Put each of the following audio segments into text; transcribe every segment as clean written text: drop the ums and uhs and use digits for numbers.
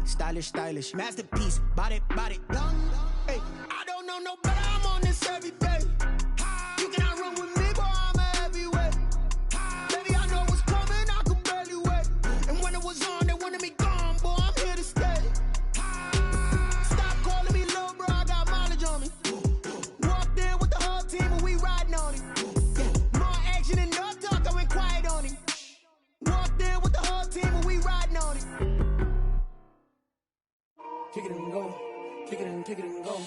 stylish, stylish. Masterpiece, body, body, young. Hey, I don't know no better, I'm on this every day. You cannot run with me, boy, I'm a heavyweight. Baby, I know what's coming, I could barely wait. And when it was on, they wanted me gone, boy, I'm here to stay. Stop calling me little bro, I got mileage on me. Walked in with the whole team and we riding on it. More action and no talk, I went quiet on him. Walked in with the whole team and we riding on it. Kick it and go, kick it and go.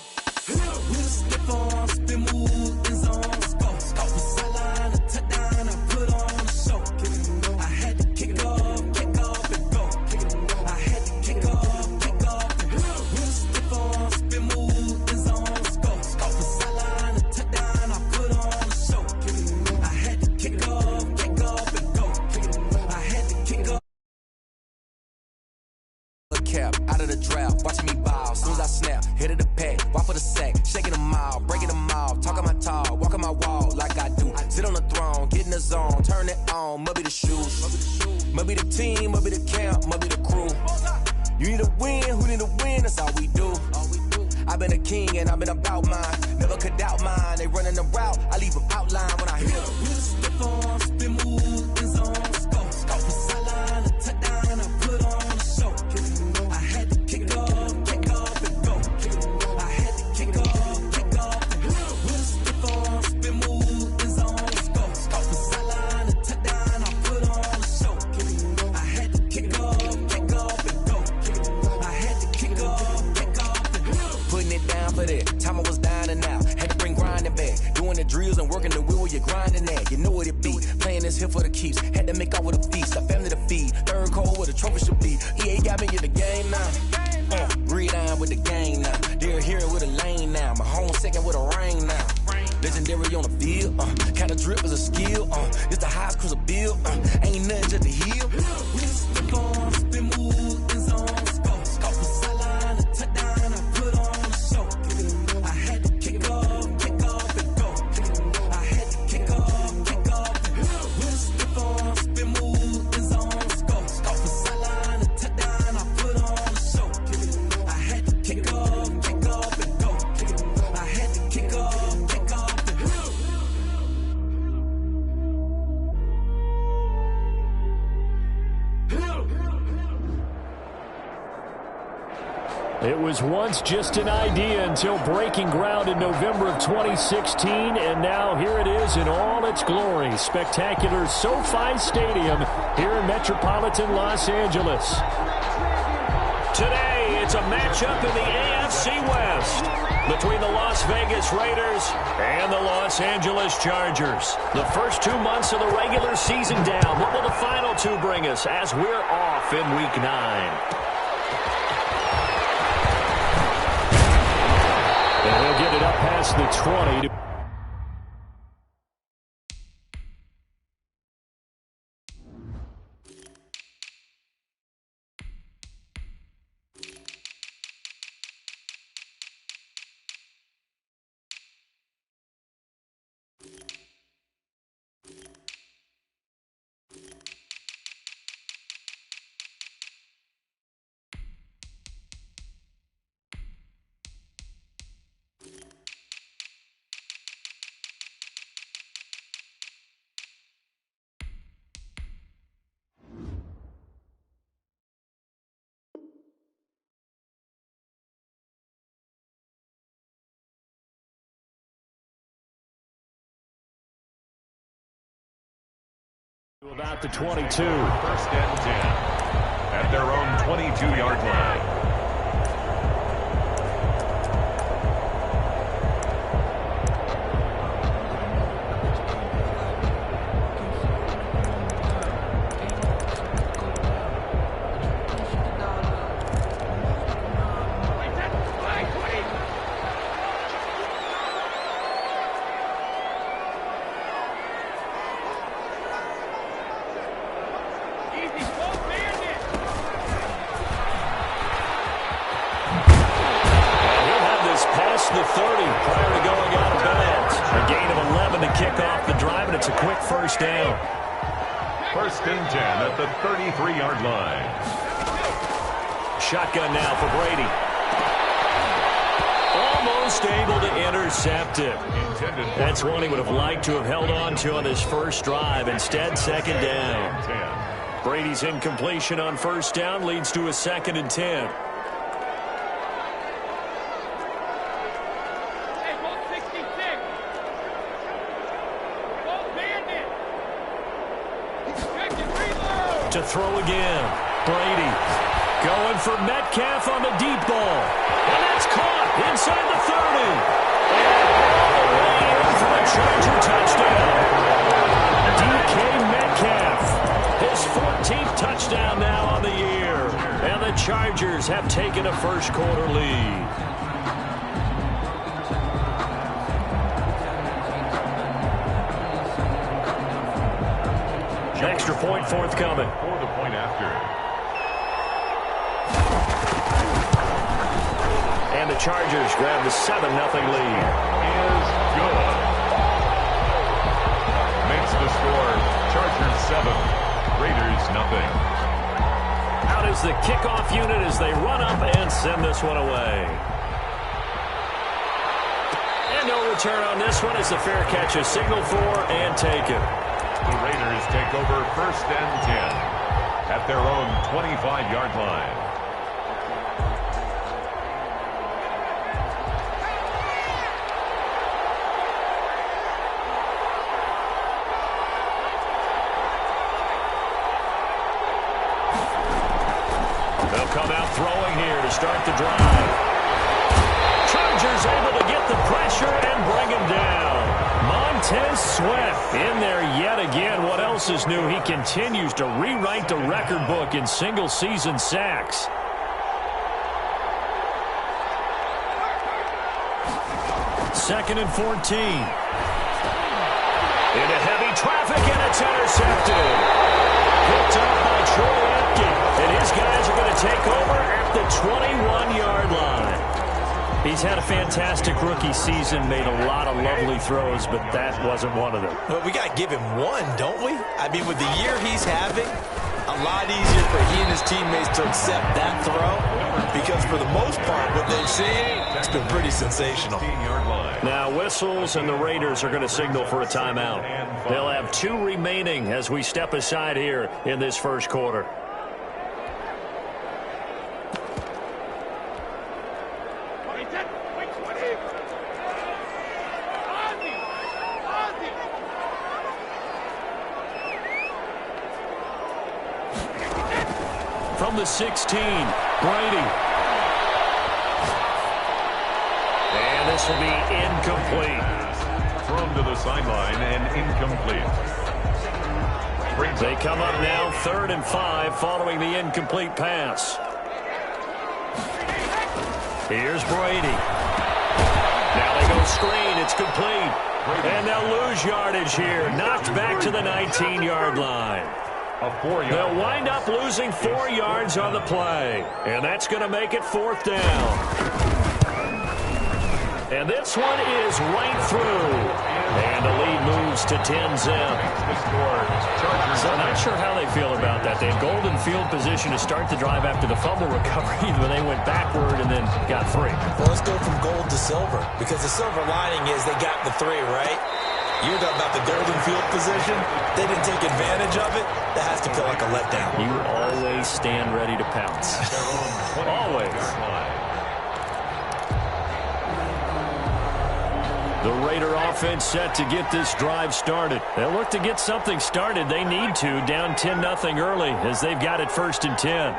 We'll step on, spin, move, in zone, scope. Scope the sideline, a touchdown, I put on a show. Kick it and go. I had to kick off and go. Kick it and go. I had to kick off and go. We'll step on, spin, move, in zone, scope. Scope the sideline, a touchdown, I put on a show. Kick it and go. I had to kick off and go. Kick it and go. I had to kick off. Cap out of the drought, watching me ball. Soon as I snap, hit of the pack, walk for the sack, shaking them all, breaking them all, talking my tall, walking my wall like I do. Sit on the throne, get in the zone, turn it on, must be the shoes, must be the team, must be the camp, must be the crew. You need a win, who need a win? That's all we do. I've been a king and I've been about mine, never could doubt mine. They running the route, I leave them outline when I hit them. We'll step on, spin, move, in zone, scope, scope the sideline, a touchdown, I put on a show. Kick off and go. I had to kick off and go. We'll step on, spin, move, in zone, scope. Scope the sideline, a touchdown, I put on a show. I had to kick off and go. I had to kick off and go. Putting it down for that. Time I was dying and out. Had to bring grinding back. Doing the drills and working the wheel where you're grinding at. You know what it be. Playing this here for the keeps. Had to make out with a feast. A family to feed. Third cold where the trophy should be. EA got me in the game now. Gridiron with the gang now. They're here with a lane now. My home second with a rain now. Legendary on the field. Kinda drip is a skill. It's the highest cruiser bill. Ain't nothing just to heal. We step on, spin, move, in zone, scope. Scope the sideline, a touchdown, I put on a show. I had to kick off and go. I had to kick off and go. We step on, spin, move, in zone, scope. Scope the sideline, a touchdown, I put on a show. I had to kick off and go. I had to kick off and go. It was once just an idea until breaking ground in November of 2016, and now here it is in all its glory. Spectacular SoFi Stadium here in metropolitan Los Angeles. Today, it's a matchup in the AFC West between the Las Vegas Raiders and the Los Angeles Chargers. The first 2 months of the regular season down. What will the final two bring us as we're off in Week 9? And he'll get it up past the 20 to... About the 22. First and 10 at their own 22-yard line. The 30 prior to going out of bounds. A gain of 11 to kick off the drive, and it's a quick first down. First and 10 at the 33-yard line. shotgun now for Brady. Almost able to intercept it. That's one he would have liked to have held on to on his first drive. Instead, second down. Brady's incompletion on first down leads to a 2nd and 10. To throw again. Brady going for Metcalf on the deep ball. And that's caught inside the 30. And all the way in for the Charger touchdown. DK Metcalf, his 14th touchdown now on the year. And the Chargers have taken a first-quarter lead. Extra point forthcoming. For the point after. And the Chargers grab the 7-0 lead. Is good. Makes the score. Chargers 7. Raiders nothing. Out is the kickoff unit as they run up and send this one away. And no return on this one as the fair catch is signaled for and taken. The Raiders take over 1st and 10 at their own 25-yard line. They'll come out throwing here to start the drive. Chargers able to get the pressure and bring him down. Montez Sweat in there yet again. What else is new? He continues to rewrite the record book in single-season sacks. Second and 14. Into heavy traffic, and it's intercepted. Picked up by Troy Apke. And his guys are going to take over at the 21-yard line. He's had a fantastic rookie season, made a lot of lovely throws, but that wasn't one of them. Well, we got to give him one, don't we? I mean, with the year he's having, a lot easier for he and his teammates to accept that throw because for the most part, what they've seen, it's been pretty sensational. Now whistles, and the Raiders are going to signal for a timeout. They'll have 2 remaining as we step aside here in this first quarter. From the 16, Brady. And this will be incomplete. Thrown to the sideline and incomplete. They come up now 3rd and 5 following the incomplete pass. Here's Brady. Now they go screen. It's complete. And they'll lose yardage here. Knocked back to the 19-yard line. They'll wind up losing 4 yards on the play. And that's going to make it 4th down. And this one is right through. And the lead moves to 10-zip. So I'm not sure how they feel about that. They had golden field position to start the drive after the fumble recovery, but they went backward and then got 3. Well, let's go from gold to silver because the silver lining is they got the 3, right? You're talking about the golden field position. They didn't take advantage of it. That has to feel like a letdown. You always stand ready to pounce. Always. The Raider offense set to get this drive started. They'll look to get something started. They need to, down 10-0 early as they've got it 1st and 10.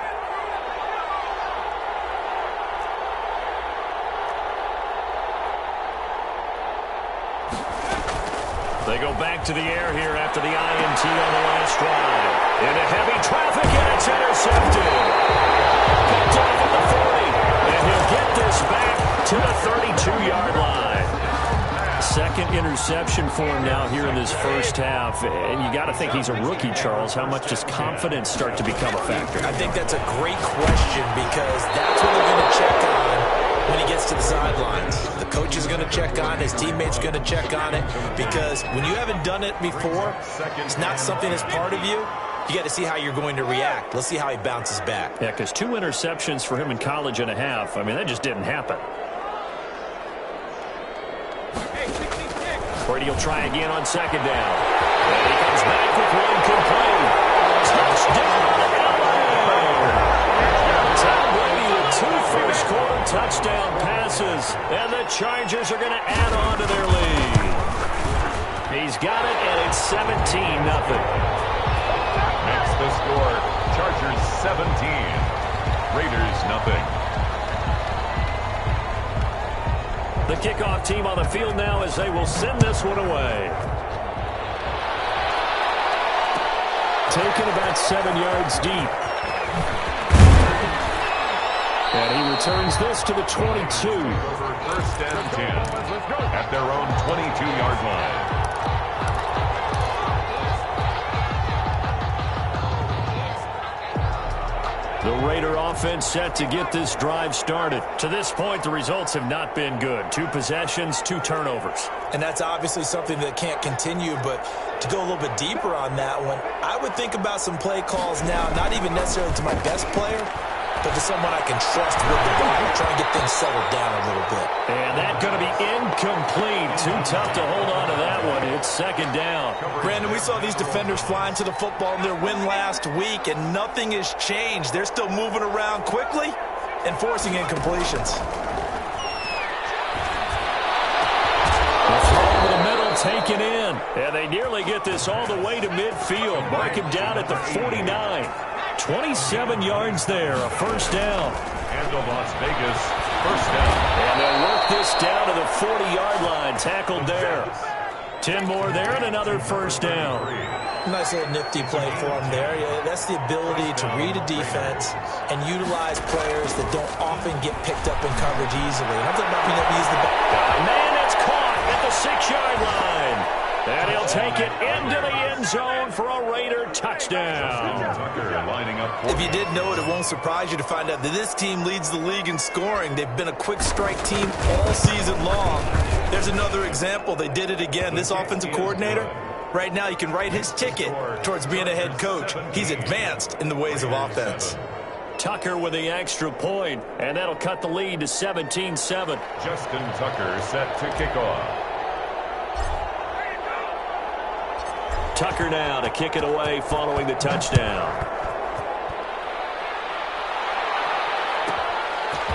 They go back to the air here after the INT on the last drive. Into heavy traffic, and it's intercepted. Picked off at the 40, and he'll get this back to the 32-yard line. Second interception for him now here in this first half. And you got to think he's a rookie, Charles. How much does confidence start to become a factor? I think that's a great question because that's what they're going to check on when he gets to the sidelines. The coach is going to check on it. His teammate's going to check on it because when you haven't done it before, it's not something that's part of you. you got to see how you're going to react. Let's see how he bounces back. Yeah, because 2 interceptions for him in college and a half. I mean, that just didn't happen. Brady will try again on second down. And he comes back with one complete. Touchdown, LA! Tom Brady with 2 first-quarter touchdown passes. And the Chargers are going to add on to their lead. He's got it, and it's 17-0. Makes the score Chargers 17, Raiders nothing. The kickoff team on the field now as they will send this one away. Taken about 7 yards deep. And he returns this to the 22. First and 10 at their own 22-yard line. The Raider offense set to get this drive started. To this point, the results have not been good. 2 possessions, 2 turnovers. And that's obviously something that can't continue, but to go a little bit deeper on that one, I would think about some play calls now, not even necessarily to my best player, but to someone I can trust with the ball, try and get things settled down a little bit. And that's going to be incomplete. Too tough to hold on to that one. It's second down. Brandon, we saw these defenders flying to the football in their win last week, and nothing has changed. They're still moving around quickly and forcing incompletions. The throw over the middle taken in. And they nearly get this all the way to midfield. Mark him down at the 49. 27 yards there, a first down. And the Las Vegas first down. And they'll work this down to the 40-yard line, tackled there. 10 more there and another first down. Nice little nifty play for him there. Yeah, that's the ability to read a defense and utilize players that don't often get picked up in coverage easily. I'm talking about being able to use the ball. Man, it's caught at the 6-yard line. And he'll take it into the end zone for a Raider touchdown. Tucker lining up. If you didn't know it, it won't surprise you to find out that this team leads the league in scoring. They've been a quick strike team all season long. There's another example. They did it again. This offensive coordinator, right now you can write his ticket towards being a head coach. He's advanced in the ways of offense. Tucker with the extra point, and that'll cut the lead to 17-7. Justin Tucker set to kick off. Tucker now to kick it away following the touchdown.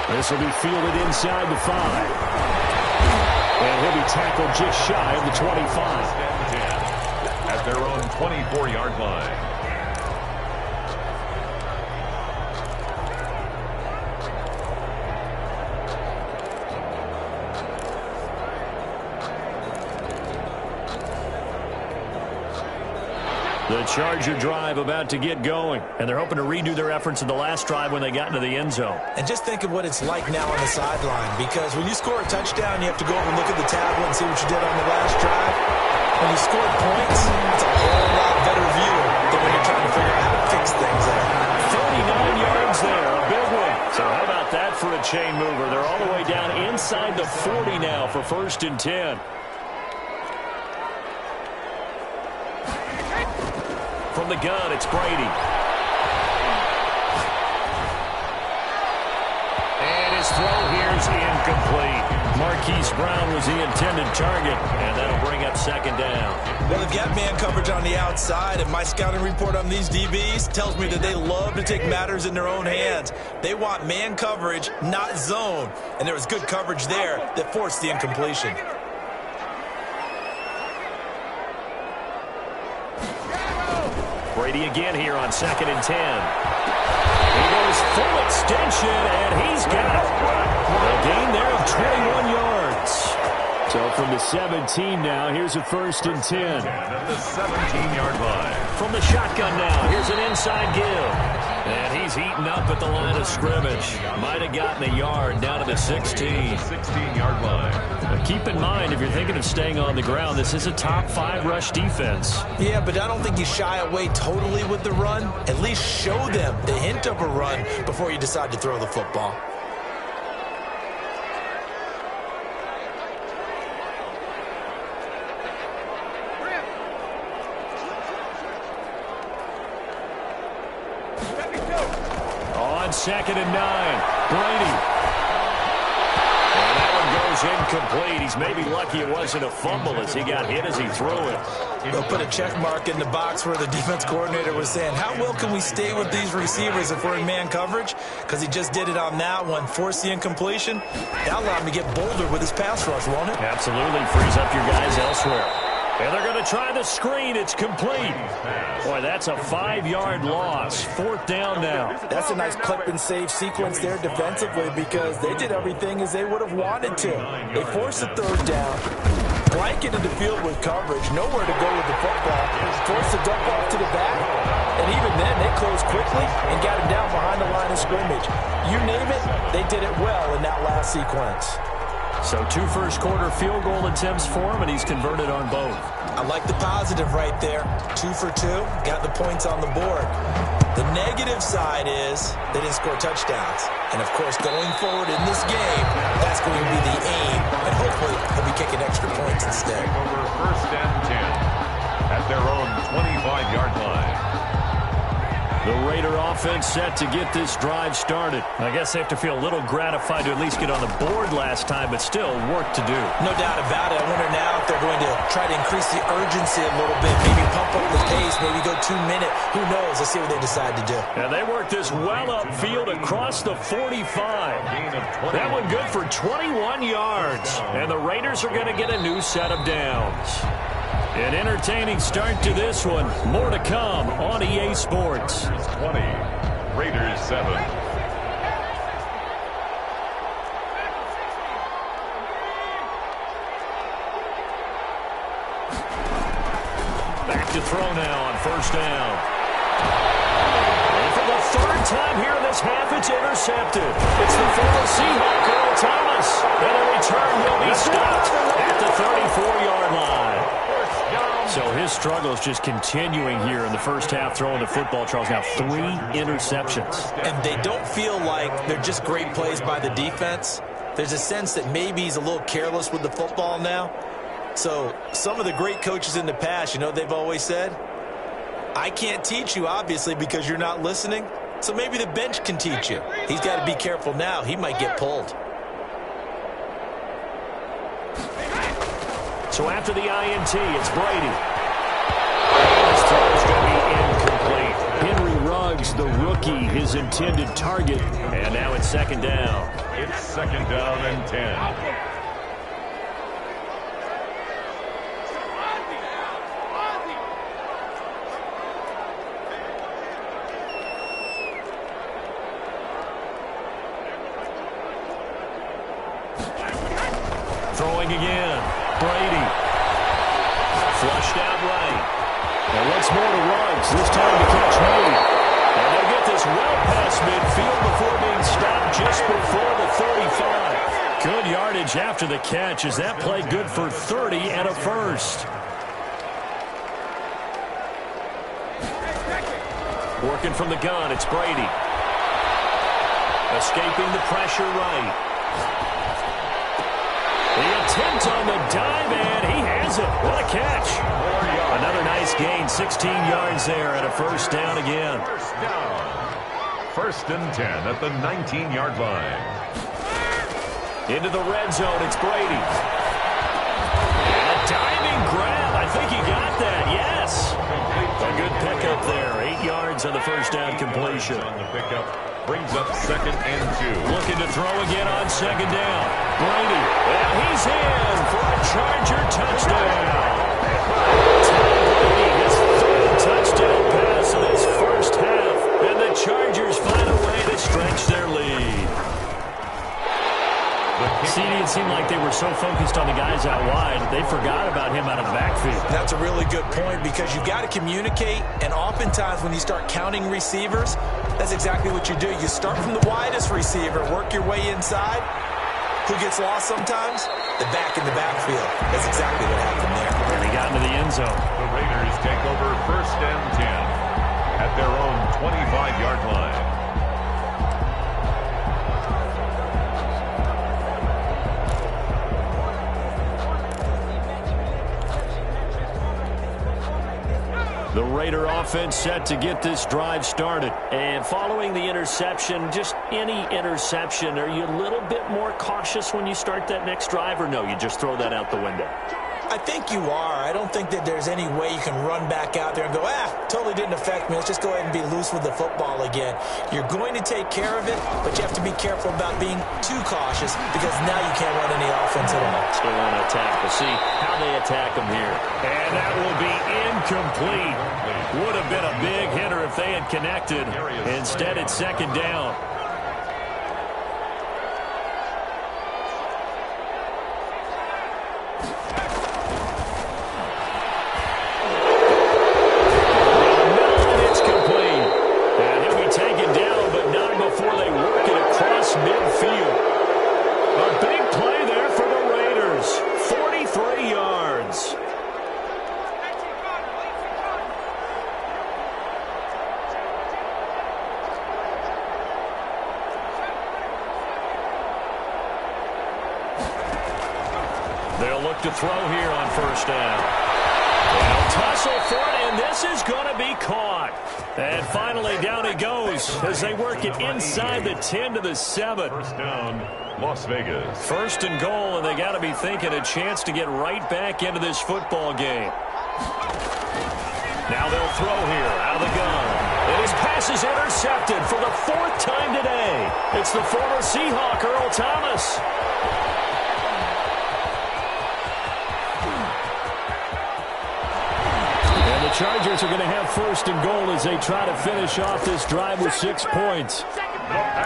This will be fielded inside the 5. And he'll be tackled just shy of the 25. At their own 24-yard line. The Charger drive about to get going, and they're hoping to redo their efforts in the last drive when they got into the end zone. And just think of what it's like now on the sideline, because when you score a touchdown, you have to go over and look at the tablet and see what you did on the last drive. When you score points, it's a whole lot better view than when you're trying to figure out how to fix things there. 39 yards there, a big one. So how about that for a chain mover? They're all the way down inside the 40 now for first and 10. From the gun, it's Brady. And his throw here is incomplete. Marquise Brown was the intended target, and that'll bring up second down. Well, they've got man coverage on the outside, and my scouting report on these DBs tells me that they love to take matters in their own hands. They want man coverage, not zone, and there was good coverage there that forced the incompletion. Brady again here on second and 10. He goes full extension, and he's got it. A gain there of 21 yards. So from the 17 now, here's a first and 10. At the 17-yard line. From the shotgun now, here's an inside give. And he's eaten up at the line of scrimmage. Might have gotten a yard down to the 16. 16-yard line. But keep in mind, if you're thinking of staying on the ground, this is a top 5 rush defense. Yeah, but I don't think you shy away totally with the run. At least show them the hint of a run before you decide to throw the football. 2nd and 9. Brady. And that one goes incomplete. He's maybe lucky it wasn't a fumble as he got hit as he threw it. They'll put a check mark in the box where the defense coordinator was saying, how well can we stay with these receivers if we're in man coverage? Because he just did it on that one, forced the incompletion. That'll allow him to get bolder with his pass rush, won't it? Absolutely frees up your guys elsewhere. And they're going to try the screen. It's complete. Boy, that's a 5-yard loss. 4th down now. That's a nice clip and save sequence there defensively because they did everything as they would have wanted to. They forced the 3rd down, blanketed the field with coverage, nowhere to go with the football, forced the dump off to the back, and even then they closed quickly and got him down behind the line of scrimmage. You name it, they did it well in that last sequence. So 2 first-quarter field goal attempts for him, and he's converted on both. I like the positive right there. 2 for 2, got the points on the board. The negative side is they didn't score touchdowns. And, of course, going forward in this game, that's going to be the aim. And hopefully he'll be kicking extra points instead. Over 1st and 10 at their own 25-yard line. The Raider offense set to get this drive started. I guess they have to feel a little gratified to at least get on the board last time, but still work to do. No doubt about it. I wonder now if they're going to try to increase the urgency a little bit, maybe pump up the pace, maybe go 2-minute. Who knows? Let's see what they decide to do. And they work this well upfield across the 45. That one good for 21 yards. And the Raiders are going to get a new set of downs. An entertaining start to this one. More to come on EA Sports. 20, Raiders 7. Back to throw now on 1st down. And for the 3rd time here in this half, it's intercepted. It's the former Seahawk, Earl Thomas. And the return will be stopped at the 34-yard line. So his struggle is just continuing here in the first half, throwing the football. Charles, now 3 interceptions. And they don't feel like they're just great plays by the defense. There's a sense that maybe he's a little careless with the football now. So some of the great coaches in the past, you know, they've always said, I can't teach you, obviously, because you're not listening. So maybe the bench can teach you. He's got to be careful now. He might get pulled. So after the INT, it's Brady. This throw is going to be incomplete. Henry Ruggs, the rookie, his intended target. And now it's 2nd down. It's 2nd down and 10. Throwing again. Brady. Flushed out right. And once more to Ruggs. This time to catch made. And they'll get this well past midfield before being stopped just before the 35. Good yardage after the catch as that play good for 30 and a first. Working from the gun, it's Brady. Escaping the pressure right. The attempt on the dive, and he has it. What a catch. Another nice gain, 16 yards there, and a 1st down again. 1st down. 1st and 10 at the 19-yard line. Into the red zone, it's Brady. And a diving grab. I think he got that, yes. A good pickup there. 8 yards on the 1st down completion. On the pickup. Brings up 2nd and 2. Looking to throw again on 2nd down. Brady. And he's in for a Charger touchdown. Brady, his 3rd touchdown pass of this first half. And the Chargers find a way to stretch their lead. CD, it seemed like they were so focused on the guys out wide, they forgot about him out of the backfield. That's a really good point because you've got to communicate, and oftentimes when you start counting receivers, that's exactly what you do. You start from the widest receiver, work your way inside. Who gets lost sometimes? The back in the backfield. That's exactly what happened there. And he got into the end zone. The Raiders take over 1st and 10 at their own 25-yard line. The Raider offense set to get this drive started. And following the interception, just any interception, are you a little bit more cautious when you start that next drive, or no, you just throw that out the window? I think you are. I don't think that there's any way you can run back out there and go, totally didn't affect me. Let's just go ahead and be loose with the football again. You're going to take care of it, but you have to be careful about being too cautious because now you can't run any offense at all. Still on attack. We'll see how they attack them here. And that will be incomplete. Would have been a big hitter if they had connected. Instead, it's second down. Midfield. A big play there for the Raiders. 43 yards. They'll look to throw here on first down. They'll tussle for it, and this is going to be caught. And finally, down he goes as they work it inside the 10 to the 7. First down, Las Vegas. First and goal, and they got to be thinking a chance to get right back into this football game. Now they'll throw here out of the gun. And his pass is intercepted for the 4th time today. It's the former Seahawk, Earl Thomas. Chargers are going to have first and goal as they try to finish off this drive with 6 points.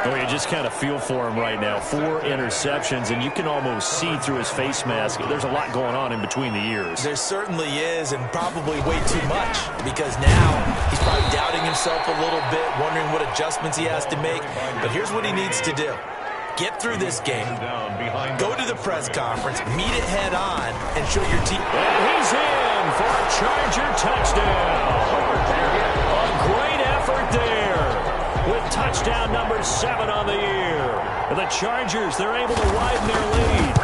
Oh, you just kind of feel for him right now. 4 interceptions, and you can almost see through his face mask. There's a lot going on in between the ears. There certainly is, and probably way too much, because now he's probably doubting himself a little bit, wondering what adjustments he has to make. But here's what he needs to do. Get through this game, go to the press conference, meet it head on, and show your team. And he's in for a Charger touchdown. A great effort there with touchdown number 7 on the year. The Chargers, they're able to widen their lead.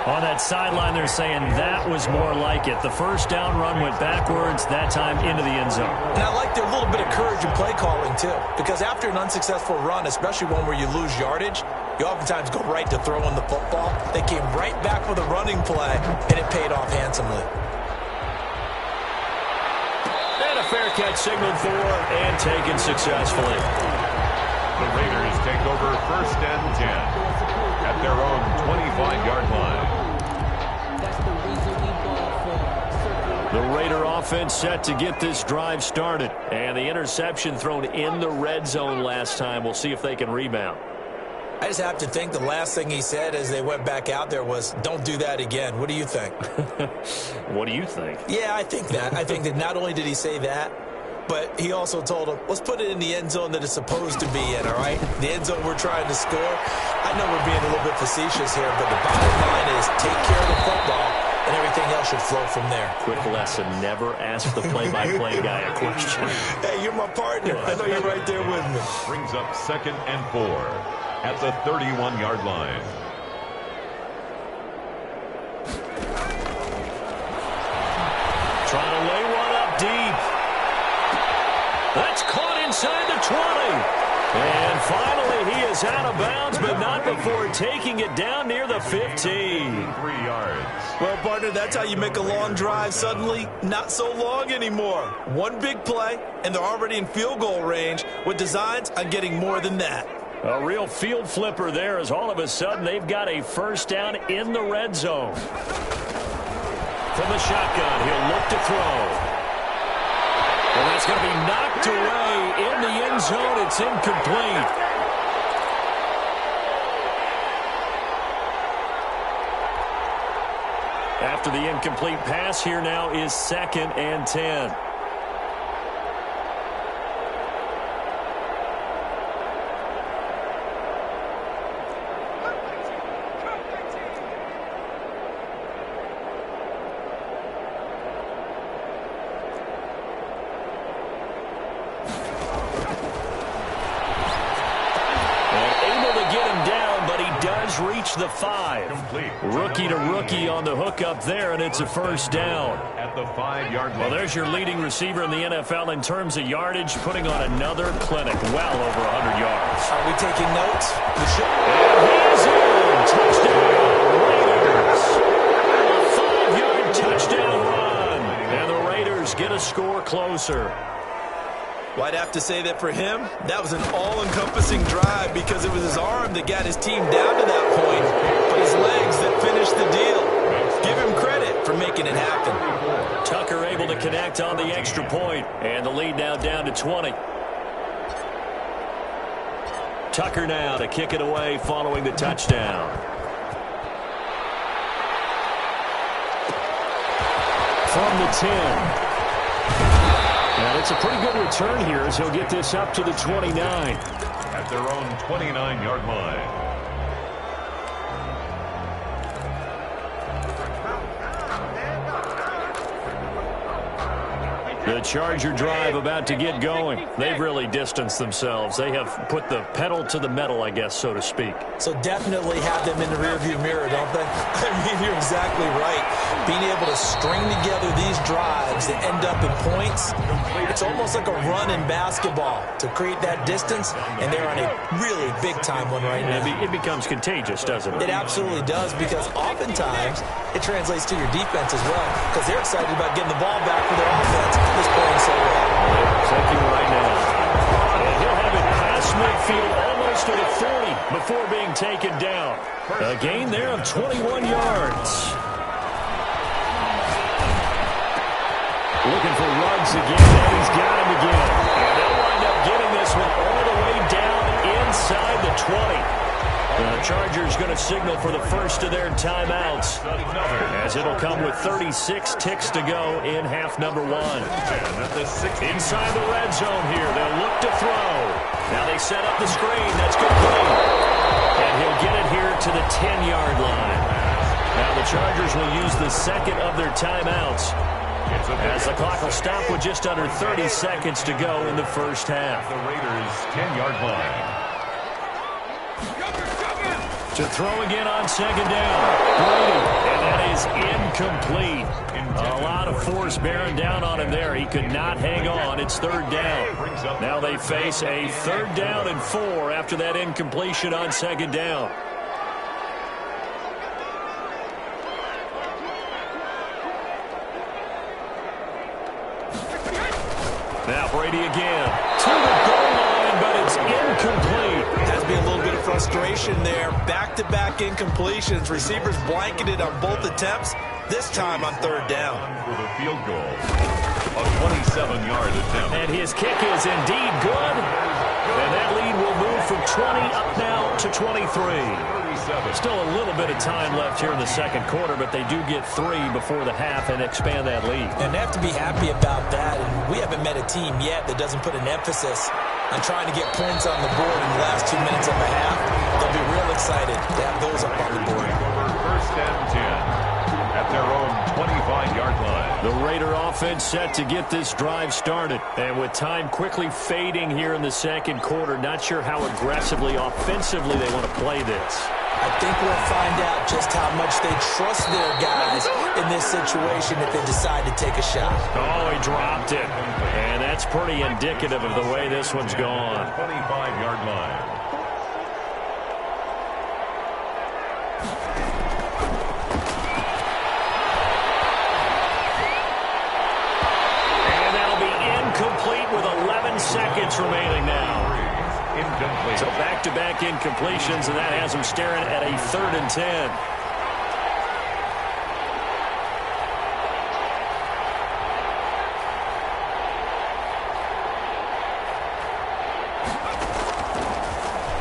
On that sideline, they're saying that was more like it. The first down run went backwards, that time into the end zone. And I like their little bit of courage in play calling, too. Because after an unsuccessful run, especially one where you lose yardage, you oftentimes go right to throwing the football. They came right back with a running play, and it paid off handsomely. And a fair catch signaled for and taken successfully. The Raiders take over first and 10 at their own 25-yard line. The Raider offense set to get this drive started. And the interception thrown in the red zone last time. We'll see if they can rebound. I just have to think the last thing he said as they went back out there was, don't do that again. What do you think? What do you think? Yeah, I think that. I think that not only did he say that, but he also told him, let's put it in the end zone that it's supposed to be in, all right? The end zone we're trying to score. I know we're being a little bit facetious here, but the bottom line is take care of the football, and everything else should flow from there. Quick lesson, never ask the play-by-play guy a question. Hey, you're my partner. I know you're right there with me. Brings up 2nd and 4 at the 31-yard line. Trying to lay one up deep. That's caught inside the 20. And finally, he is out of bounds, but not before taking it down near the 15. 3 yards. Well, partner, that's how you make a long drive suddenly not so long anymore. One big play, and they're already in field goal range with designs on getting more than that. A real field flipper there as all of a sudden they've got a first down in the red zone. From the shotgun, he'll look to throw. And that's going to be knocked away in the end zone. It's incomplete. After the incomplete pass, here now is 2nd and 10. does reach the 5. Rookie to rookie on the hookup there, and it's a first down. At the 5-yard line. Well, there's your leading receiver in the NFL in terms of yardage, putting on another clinic, well over 100 yards. Are we taking notes? We should. And he's in. Touchdown, Raiders. A 5-yard touchdown run. And the Raiders get a score closer. Well, I'd have to say that for him, that was an all-encompassing drive because it was his arm that got his team down to that point, but his legs that finished the deal. Give him credit for making it happen. Tucker able to connect on the extra point, and the lead now down to 20. Tucker now to kick it away following the touchdown. From the 10. And it's a pretty good return here as he'll get this up to the 29. At their own 29-yard line. The Charger drive about to get going. They've really distanced themselves. They have put the pedal to the metal, I guess, so to speak. So definitely have them in the rearview mirror, don't they? I mean, you're exactly right. Being able to string together these drives that end up in points, it's almost like a run in basketball to create that distance, and they're on a really big-time one right now. It becomes contagious, doesn't it? It absolutely does, because oftentimes it translates to your defense as well, because they're excited about getting the ball back for their offense that's playing so well. They're clicking right now. And he'll have it past midfield almost to the 40 before being taken down. A gain there of 21 yards. Looking for Ruggs again, and he's got him again. And they'll wind up getting this one all the way down inside the 20. The Chargers going to signal for the first of their timeouts, as it'll come with 36 ticks to go in half number 1. Inside the red zone here, they'll look to throw. Now they set up the screen. That's complete. And he'll get it here to the 10-yard line. Now the Chargers will use the second of their timeouts, as the clock will stop with just under 30 seconds to go in the first half. The Raiders' 10-yard line. To throw again on second down. Brady, and that is incomplete. A lot of force bearing down on him there. He could not hang on. It's third down. Now they face a 3rd down and 4 after that incompletion on second down. Now Brady again. To the goal line, but it's incomplete. Has been a little bit of frustration there. Back-to-back incompletions. Receivers blanketed on both attempts. This time on 3rd down. For the field goal. A 27-yard attempt. And his kick is indeed good. And that lead will move from 20 up now to 23. Still a little bit of time left here in the second quarter, but they do get 3 before the half and expand that lead. And they have to be happy about that. And we haven't met a team yet that doesn't put an emphasis on trying to get points on the board in the last 2 minutes of the half. They'll be real excited to have those up on the board. First and 10 at their own 25-yard line. The Raider offense set to get this drive started. And with time quickly fading here in the second quarter, not sure how aggressively, offensively they want to play this. I think we'll find out just how much they trust their guys in this situation if they decide to take a shot. Oh, he dropped it. And that's pretty indicative of the way this one's gone. 25-yard line. And that'll be incomplete with 11 seconds remaining now. Incomplete. So back-to-back incompletions, and that has them staring at a 3rd and 10.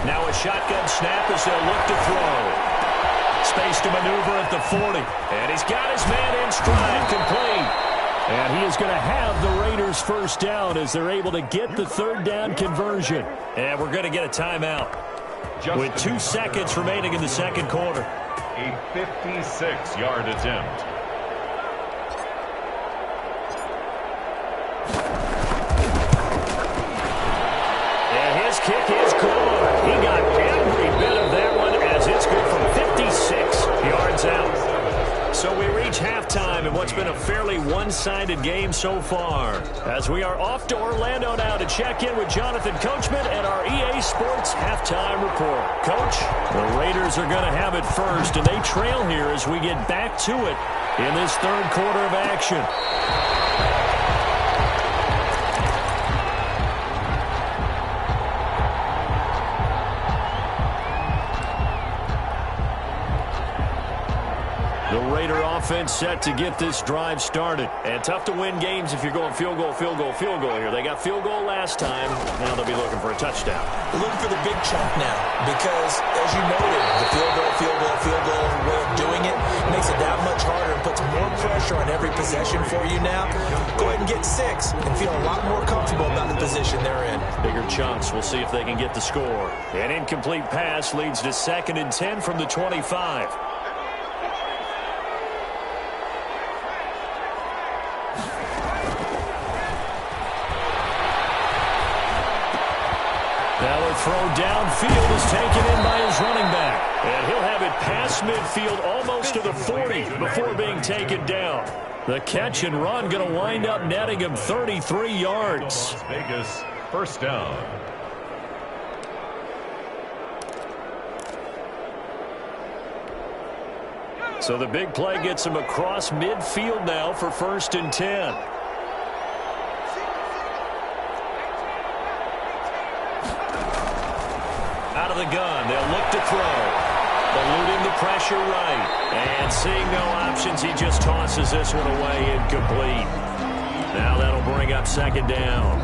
Now a shotgun snap as they'll look to throw. Space to maneuver at the 40. And he's got his man in stride, complete. And he is going to have the Raiders first down as they're able to get the 3rd down conversion. And we're going to get a timeout with 2 seconds remaining in the second quarter. A 56-yard attempt. And his kick is good. He got every bit of that one as it's good for been a fairly one-sided game so far. As we are off to Orlando now to check in with Jonathan Coachman and our EA Sports Halftime Report. Coach, the Raiders are going to have it first, and they trail here as we get back to it in this third quarter of action. The Raider offense set to get this drive started. And tough to win games if you're going field goal, field goal, field goal here. They got field goal last time. Now they'll be looking for a touchdown. Looking for the big chunk now because, as you noted, the field goal way of doing it makes it that much harder and puts more pressure on every possession for you now. Go ahead and get 6 and feel a lot more comfortable about the position they're in. Bigger chunks. We'll see if they can get the score. An incomplete pass leads to 2nd and 10 from the 25. Now a throw downfield is taken in by his running back. And he'll have it past midfield almost to the 40 before being taken down. The catch and run going to wind up netting him 33 yards. Las Vegas, first down. So the big play gets him across midfield now for 1st and 10. Out of the gun, they'll look to throw. Eluding the pressure right. And seeing no options, he just tosses this one away incomplete. Now that'll bring up 2nd down.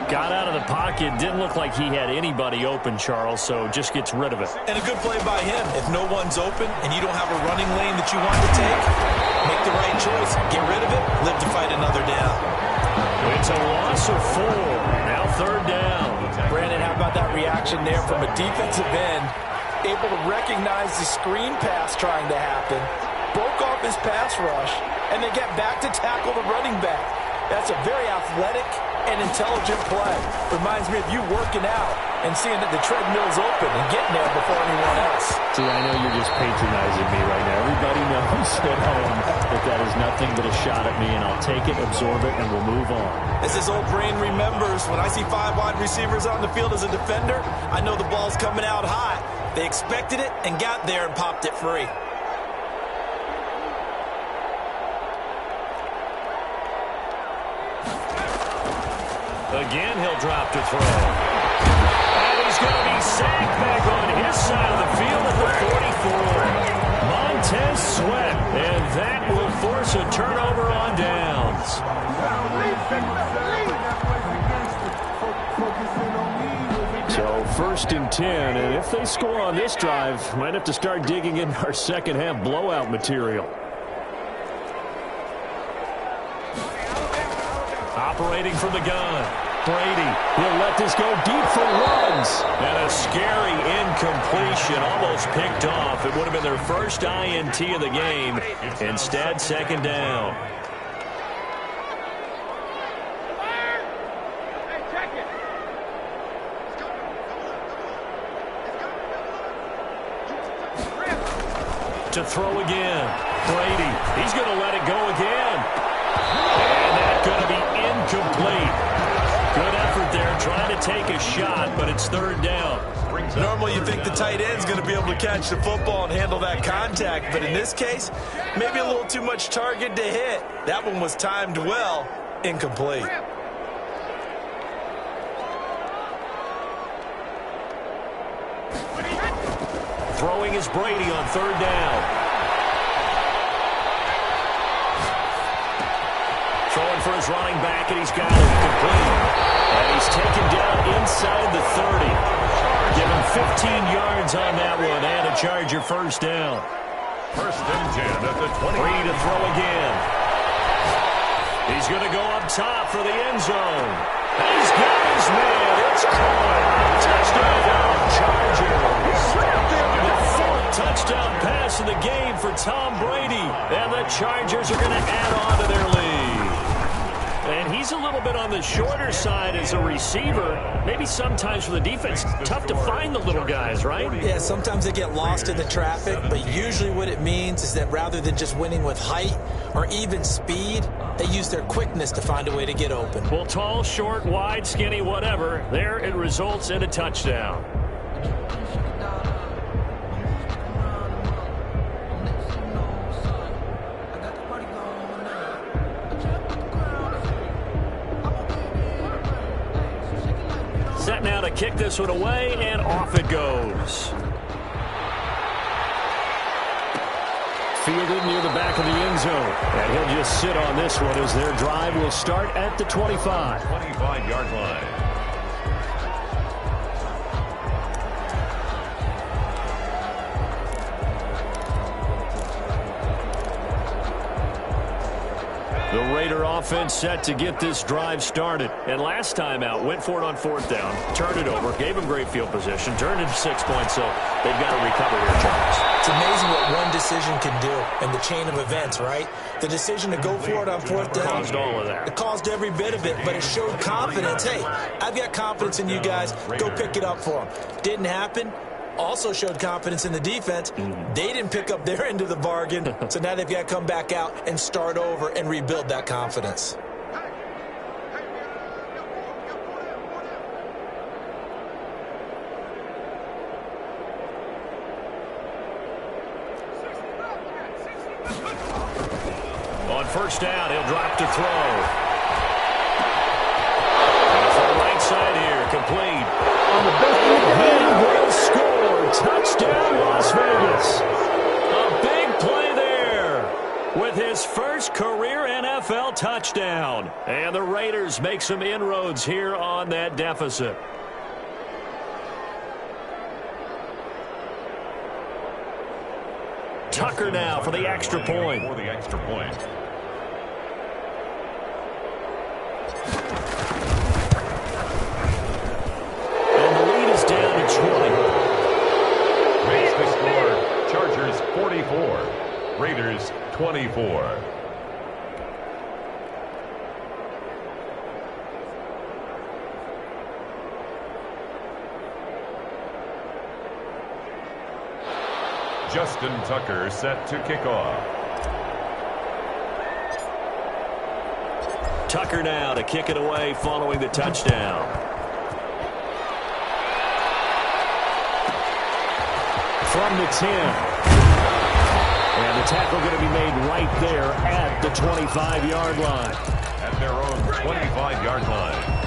Got out of the pocket. Didn't look like he had anybody open, Charles, so just gets rid of it. And a good play by him. If no one's open and you don't have a running lane that you want to take, make the right choice. Get rid of it. Live to fight another down. It's a loss of 4. Now 3rd down. Brandon, how about that reaction there from a defensive end? Able to recognize the screen pass trying to happen. Broke off his pass rush, and then get back to tackle the running back. That's a very athletic and intelligent play. Reminds me of you working out and seeing that the treadmill's open and getting there before anyone else. See, I know you're just patronizing me right now. Everybody knows at home that is nothing but a shot at me, and I'll take it, absorb it, and we'll move on. As his old brain remembers, when I see 5 wide receivers on the field as a defender, I know the ball's coming out hot. They expected it and got there and popped it free. Again, he'll drop to throw. And he's going to be sacked back on his side of the field at the 44. Montez Sweat, and that will force a turnover on downs. So 1st and 10, and if they score on this drive, might have to start digging in our second half blowout material. Operating from the gun. Brady, he'll let this go deep for runs. And a scary incompletion, almost picked off. It would have been their first INT of the game. Instead, 2nd down. To throw again. Brady, he's going to let it go again. And that's going to be incomplete. Good effort there, trying to take a shot, but it's 3rd down. Normally you think the tight end's going to be able to catch the football and handle that contact, but in this case, maybe a little too much target to hit. That one was timed well, incomplete. Throwing is Brady on 3rd down. Throwing for his running back, and he's got it complete. And he's taken down inside the 30. Give him 15 yards on that one, and a Charger 1st down. 1st and 10 at the 20. Free to throw again. He's going to go up top for the end zone. And he's got his man. It's caught. Touchdown, Chargers. The 4th touchdown pass in the game for Tom Brady. And the Chargers are going to add on to their lead. And he he's a little bit on the shorter side as a receiver. Maybe sometimes for the defense, tough to find the little guys, right? Yeah, sometimes they get lost in the traffic, but usually what it means is that rather than just winning with height or even speed, they use their quickness to find a way to get open. Well, tall, short, wide, skinny, whatever, there it results in a touchdown. Set now to kick this one away, and off it goes. Fielded near the back of the end zone. And he'll just sit on this one as their drive will start at the 25. 25-yard line. The Raider offense set to get this drive started. And last time out, went for it on fourth down, turned it over, gave them great field position, turned it to 6 points, so they've got to recover here, Charles. It's amazing what one decision can do in the chain of events, right? The decision to go for it on fourth down. Caused all of that. It caused every bit of it, but it showed confidence. Hey, I've got confidence in you guys. Go pick it up for them. Didn't happen. Also showed confidence in the defense. They didn't pick up their end of the bargain, so now they've got to come back out and start over and rebuild that confidence. On first down, he'll drop to throw. And for the right side here, complete. And will score. Touchdown, Las Vegas. A big play there with his first career NFL touchdown. And the Raiders make some inroads here on that deficit. Tucker now for the extra point. For the extra point. And the lead is down to 20. Makes the score Chargers 44, Raiders 24. Justin Tucker set to kick off. Tucker now to kick it away following the touchdown. From the 10. And the tackle going to be made right there at the 25-yard line. At their own 25-yard line.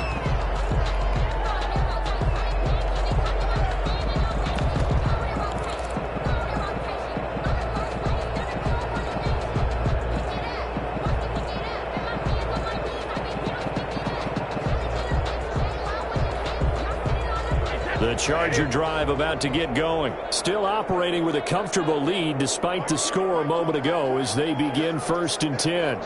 The Charger drive about to get going. Still operating with a comfortable lead despite the score a moment ago as they begin 1st and 10.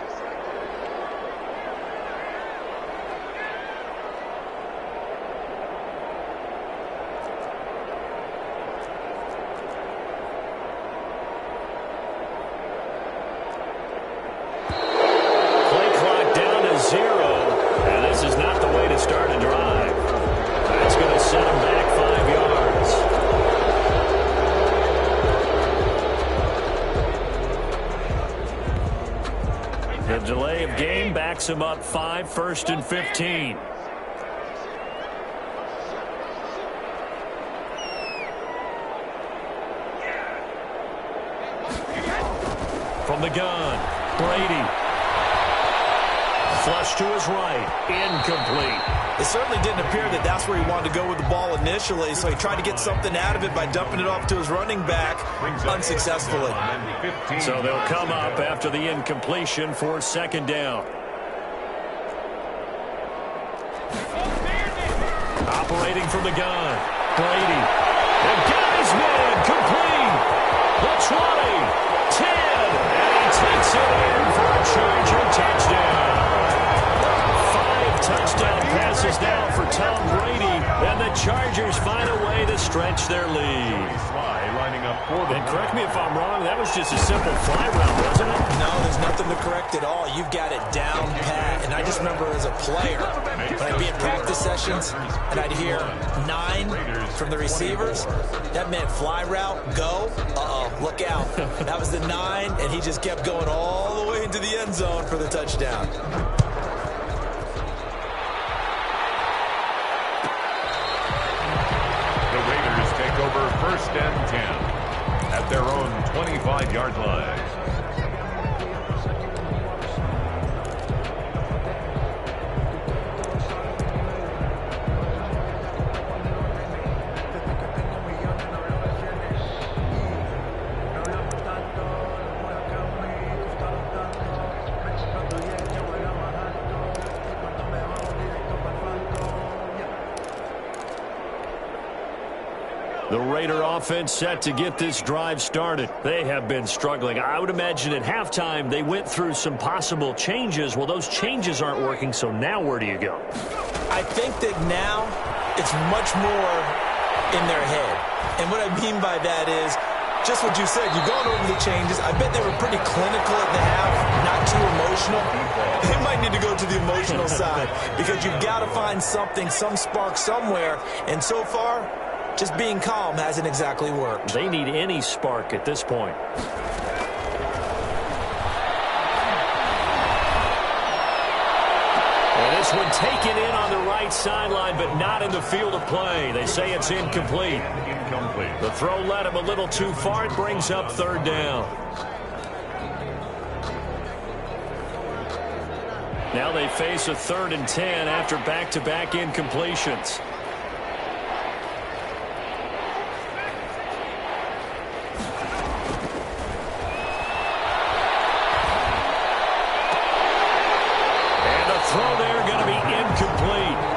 Play clock down to 0. And this is not the way to start a drive. That's going to set them back 5 yards. The delay of game backs him up 5, 1st and 15. From the gun, Brady. Flush to his right, incomplete. It certainly didn't appear that that's where he wanted to go with the ball initially, so he tried to get something out of it by dumping it off to his running back unsuccessfully. So they'll come up after the incompletion for 2nd down. Operating from the gun, Brady. The guy's man, complete. The 20, 10, and he takes it in for a Charger touchdown. 5 touchdown passes now for Tom Brady, and the Chargers find a way to stretch their lead. Lining up for And correct me if I'm wrong, that was just a simple fly route, wasn't it? No, there's nothing to correct at all. You've got it down pat. And I just remember as a player, when I'd be at practice sessions, and I'd hear 9 from the receivers, that meant fly route, go, look out. That was the 9, and he just kept going all the way into the end zone for the touchdown. The Raiders take over 1st and 10 at their own 25-yard line. The Raider offense set to get this drive started. They have been struggling. I would imagine at halftime they went through some possible changes. Well, those changes aren't working, so now where do you go? I think that now it's much more in their head. And what I mean by that is just what you said. You've gone over the changes. I bet they were pretty clinical at the half, not too emotional. They might need to go to the emotional side because you've got to find something, some spark somewhere. And so far, just being calm hasn't exactly worked. They need any spark at this point. And this one taken in on the right sideline, but not in the field of play. They say it's incomplete. The throw led him a little too far. It brings up 3rd down. Now they face a 3rd and 10 after back-to-back incompletions.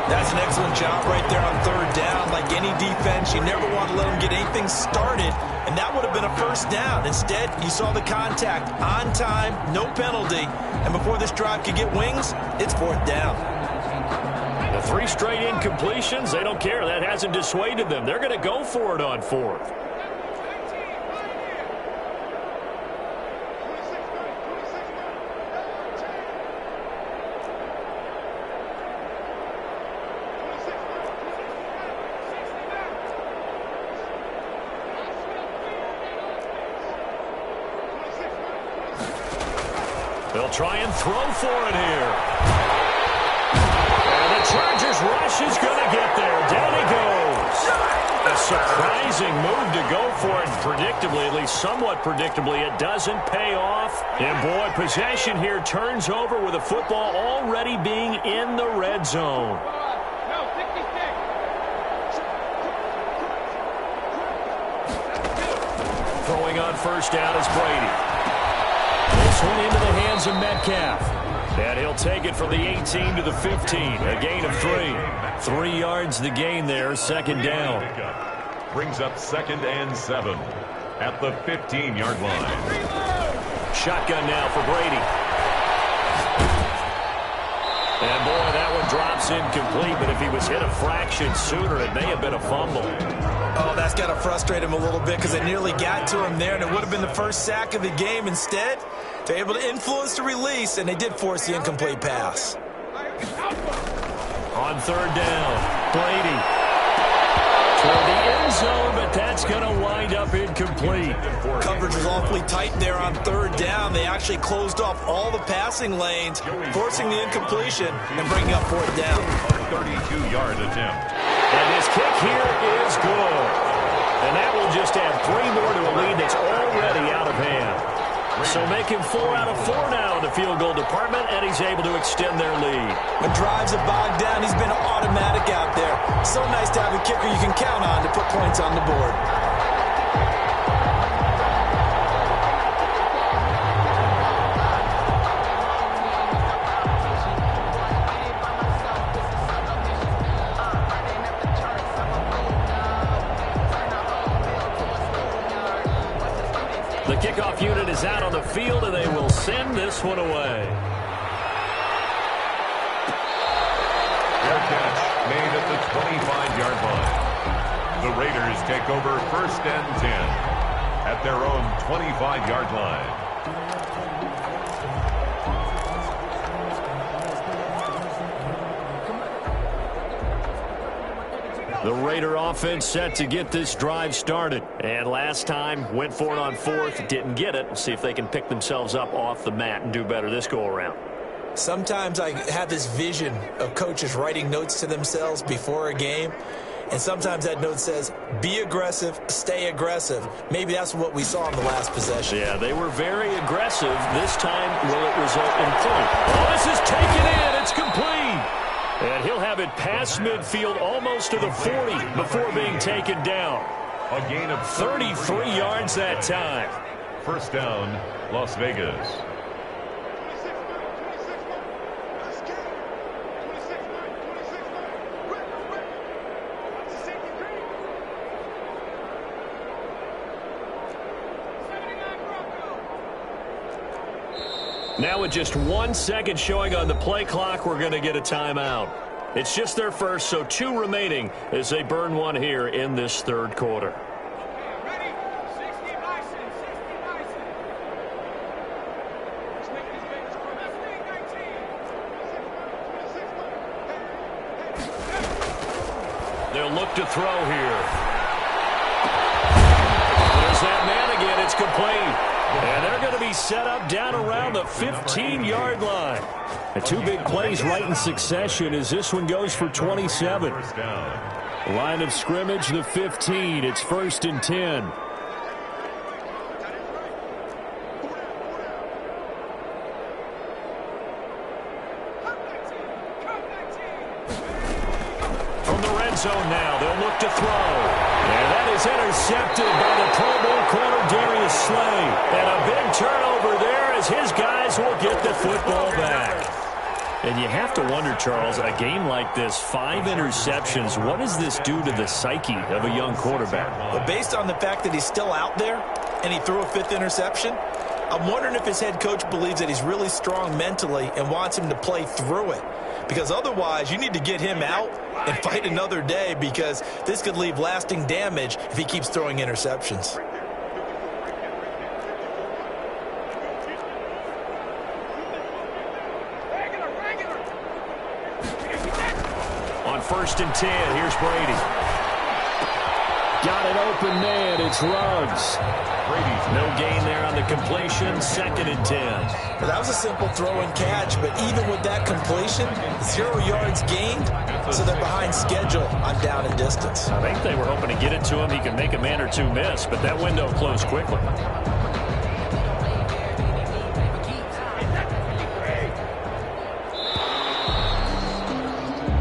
That's an excellent job right there on 3rd down. Like any defense, you never want to let them get anything started, and that would have been a 1st down. Instead, you saw the contact on time, no penalty, and before this drive could get wings, it's 4th down. The 3 straight incompletions, they don't care. That hasn't dissuaded them. They're going to go for it on 4th. They'll try and throw for it here. And the Chargers rush is going to get there. Down he goes. A surprising move to go for it. Predictably, at least somewhat predictably, it doesn't pay off. And boy, possession here turns over with the football already being in the red zone. Throwing on 1st down is Brady. This one into the hands of Metcalf. And he'll take it from the 18 to the 15. A gain of 3. 3 yards the gain there, 2nd down. Brings up 2nd and 7 at the 15-yard line. Shotgun now for Brady. And boy, that one drops incomplete, but if he was hit a fraction sooner, it may have been a fumble. Oh, that's got to frustrate him a little bit because it nearly got to him there, and it would have been the 1st sack of the game. Instead, they're able to influence the release, and they did force the incomplete pass. On 3rd down, Brady. Toward the end zone, but that's going to wind up incomplete. Coverage was awfully tight there on 3rd down. They actually closed off all the passing lanes, forcing the incompletion and bringing up 4th down. 32-yard attempt. And his kick here is good. And that will just add 3 more to a lead that's already out of hand. So making 4 out of 4 now in the field goal department, and he's able to extend their lead. When drives have bogged down, he's been automatic out there. So nice to have a kicker you can count on to put points on the board. The kickoff unit is out on the field, and they will send this one away. Fair catch made at the 25-yard line. The Raiders take over 1st and 10 at their own 25-yard line. The Raider offense set to get this drive started. And last time, went for it on 4th, didn't get it. We'll see if they can pick themselves up off the mat and do better this go-around. Sometimes I have this vision of coaches writing notes to themselves before a game. And sometimes that note says, be aggressive, stay aggressive. Maybe that's what we saw in the last possession. Yeah, they were very aggressive. This time, will it result in point? Oh, this is taken in. It's complete. And he'll have it past midfield almost to the 40 before being taken down. A gain of 33 yards that time. 1st down, Las Vegas. Now with just 1 second showing on the play clock, we're going to get a timeout. It's just their first, so 2 remaining as they burn one here in this 3rd quarter. They'll look to throw here. There's that man again. It's complete. And they're going to be set up down around the 15-yard line. The 2 big plays right in succession as this one goes for 27. Line of scrimmage, the 15. It's 1st and 10. From the red zone now, they'll look to throw. And that is intercepted by the Pro Bowl corner, Darius Slay. And a big turnover there as his guys will get the football back. And you have to wonder, Charles, a game like this, 5 interceptions, what does this do to the psyche of a young quarterback? Well, based on the fact that he's still out there and he threw a 5th interception, I'm wondering if his head coach believes that he's really strong mentally and wants him to play through it. Because otherwise, you need to get him out and fight another day, because this could leave lasting damage if he keeps throwing interceptions. On 1st and 10, here's Brady. Got an open man. It's Ruggs. No gain there on the completion. 2nd and 10. Well, that was a simple throw and catch, but even with that completion, 0 yards gained, so they're behind schedule on down and distance. I think they were hoping to get it to him. He can make a man or 2 miss, but that window closed quickly.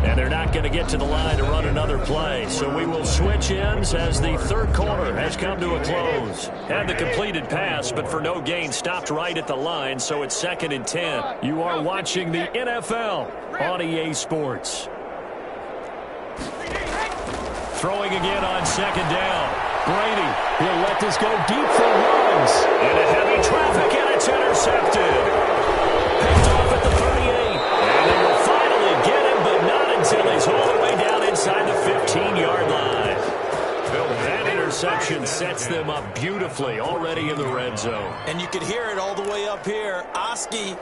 And they're not going to get to the line to run another play. So we will switch ends as the 3rd quarter has come to a close. Had the completed pass, but for no gain, stopped right at the line. So it's 2nd and 10. You are watching the NFL on EA Sports. Throwing again on 2nd down. Brady, he'll let this go deep for Ruggs. Into heavy traffic, and it's intercepted. Picked off at the 38. And they will finally get him, but not until he's all the way down inside the 15-yard line. That interception sets them up beautifully already in the red zone. And you could hear it all the way up here. Oski,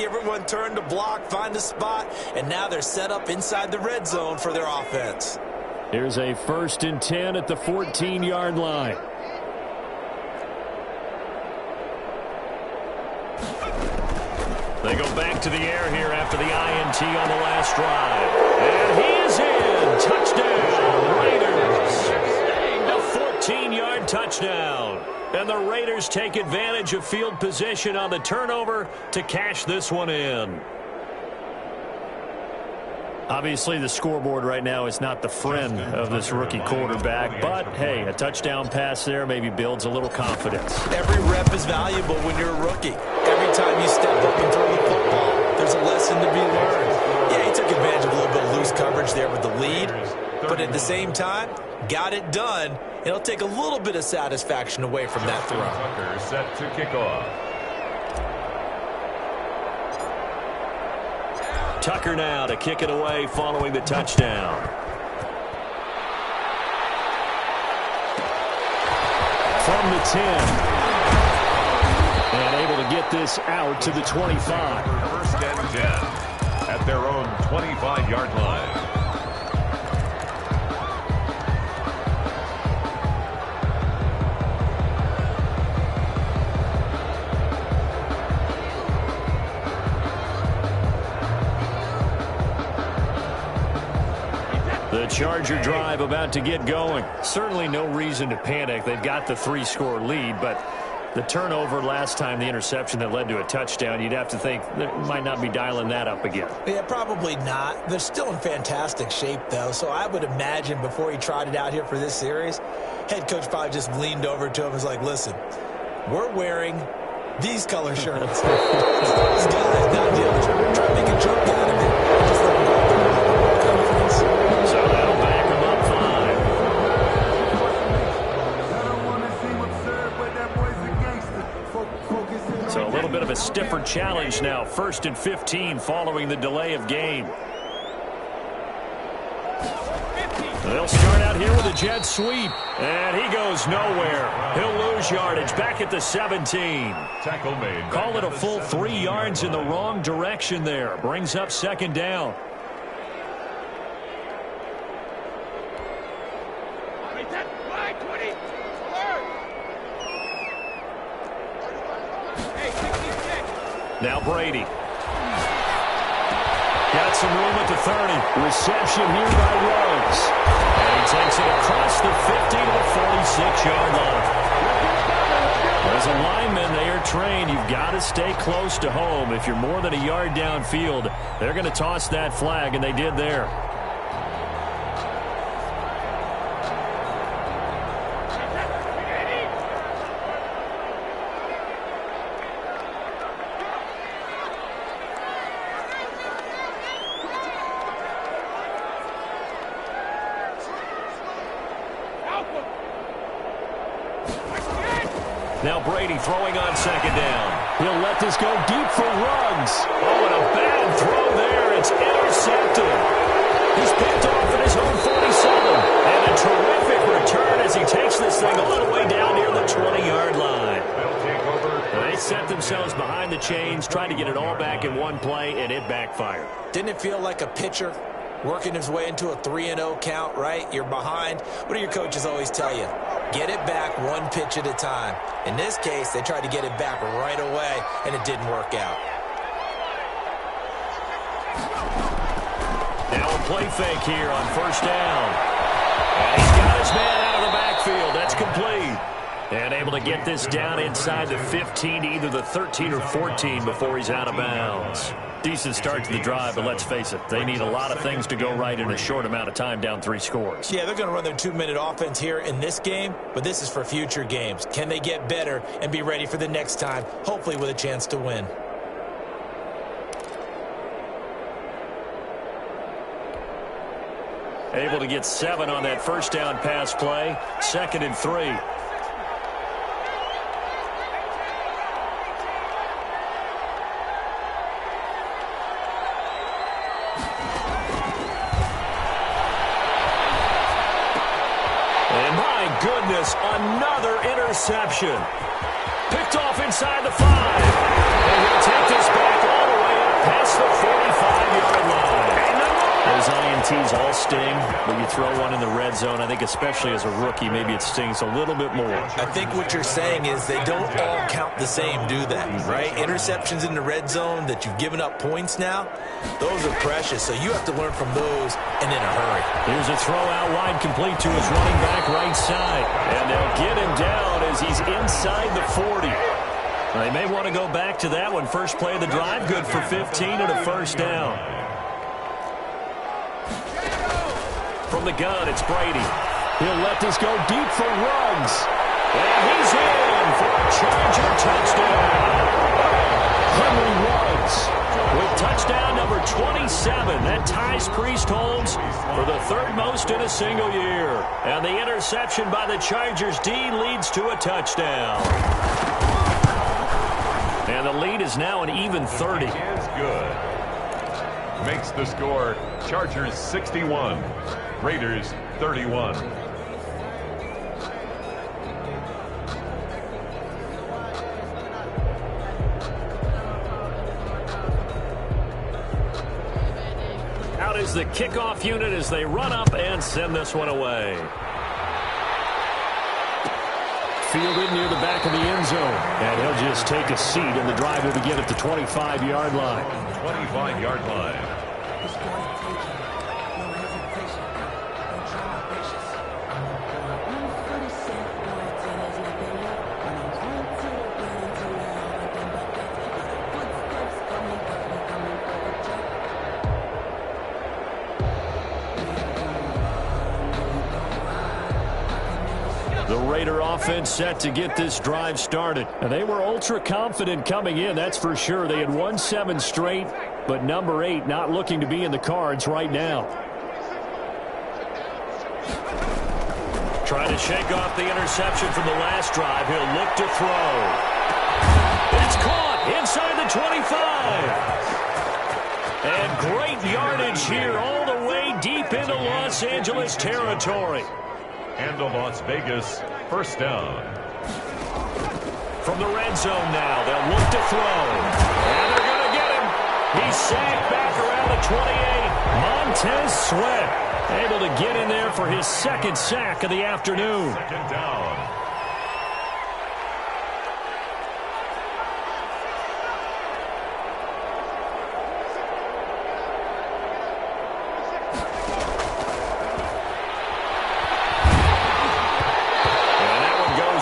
everyone turned to block, find a spot, and now they're set up inside the red zone for their offense. Here's a 1st and 10 at the 14-yard line. They go back to the air here after the INT on the last drive. And he is in. Touchdown, Raiders. A 14-yard touchdown. And the Raiders take advantage of field position on the turnover to cash this one in. Obviously, the scoreboard right now is not the friend of this rookie quarterback. But, hey, a touchdown pass there maybe builds a little confidence. Every rep is valuable when you're a rookie. Every time you step up and throw the football, there's a lesson to be learned. Yeah, he took advantage of a little bit of loose coverage there with the lead. But at the same time, got it done. It'll take a little bit of satisfaction away from that throw. Tucker set to kick off. Tucker now to kick it away following the touchdown. from the 10. And able to get this out to the 25. First and 10 at their own 25-yard line. The Charger drive about to get going. Certainly no reason to panic. They've got the 3-score lead, but the turnover last time, the interception that led to a touchdown, you'd have to think they might not be dialing that up again. Yeah, probably not. They're still in fantastic shape, though, so I would imagine before he trotted out here for this series, head coach probably just leaned over to him and was like, listen, we're wearing these color shirts. Those guys, not dealing. Try to make a joke out of it. Just let him go. Confidence. So that'll back him up 5. So a little bit of a stiffer challenge now. 1st and 15 following the delay of game. They'll start out here with a jet sweep. And he goes nowhere. He'll lose yardage back at the 17. Tackle made. Call it a full 3 yards in the wrong direction there. Brings up 2nd down. Now Brady. Got some room at the 30. Reception here by Ruggs. And he takes it across the 50 to the 46-yard line. As a lineman, they are trained. You've got to stay close to home. If you're more than a yard downfield, they're going to toss that flag, and they did there. Now Brady throwing on 2nd down. He'll let this go deep for Ruggs. Oh, and a bad throw there. It's intercepted. He's picked off at his own 47. And a terrific return as he takes this thing all the way down near the 20-yard line. They set themselves behind the chains, trying to get it all back in one play, and it backfired. Didn't it feel like a pitcher working his way into a 3-0 count, right? You're behind. What do your coaches always tell you? Get it back one pitch at a time. In this case, they tried to get it back right away, and it didn't work out. Now a play fake here on 1st down. And he's got his man out of the backfield. That's complete. And able to get this down inside the 15 to either the 13 or 14 before he's out of bounds. Decent start to the drive, but let's face it, they need a lot of things to go right in a short amount of time, down 3 scores. Yeah, they're going to run their 2-minute offense here in this game, but this is for future games. Can they get better and be ready for the next time, hopefully with a chance to win? Able to get 7 on that 1st down pass play, 2nd and 3. Another interception. Picked off inside the 5. And he'll take this back all the way up past the 45-yard line. Those INTs all sting, but you throw one in the red zone, I think especially as a rookie, maybe it stings a little bit more. I think what you're saying is they don't all count the same, do they? Right? Interceptions in the red zone that you've given up points now, those are precious, so you have to learn from those and in a hurry. Here's a throw out wide, complete to his running back right side. And they'll get him down as he's inside the 40. They may want to go back to that one. First play of the drive, good for 15 and a 1st down. From the gun, it's Brady. He'll let this go deep for Ruggs. And he's in for a Charger touchdown. Henry Ruggs with touchdown number 27. That ties Priest-Holmes for the 3rd most in a single year. And the interception by the Chargers D leads to a touchdown. And the lead is now an even 30. Is good. Makes the score Chargers 61, Raiders 31. is the kickoff unit as they run up and send this one away. Fielded near the back of the end zone. And he'll just take a seat, and the drive will begin at the 25-yard line. 25-yard line. The Raider offense set to get this drive started. And they were ultra confident coming in, that's for sure. They had won 7 straight, but number 8 not looking to be in the cards right now. Trying to shake off the interception from the last drive. He'll look to throw. It's caught inside the 25. And great yardage here all the way deep into Los Angeles territory. And the Las Vegas first down. From the red zone now, they'll look to throw. And they're going to get him. He's sacked back around the 28. Montez Sweat able to get in there for his second sack of the afternoon. Second down.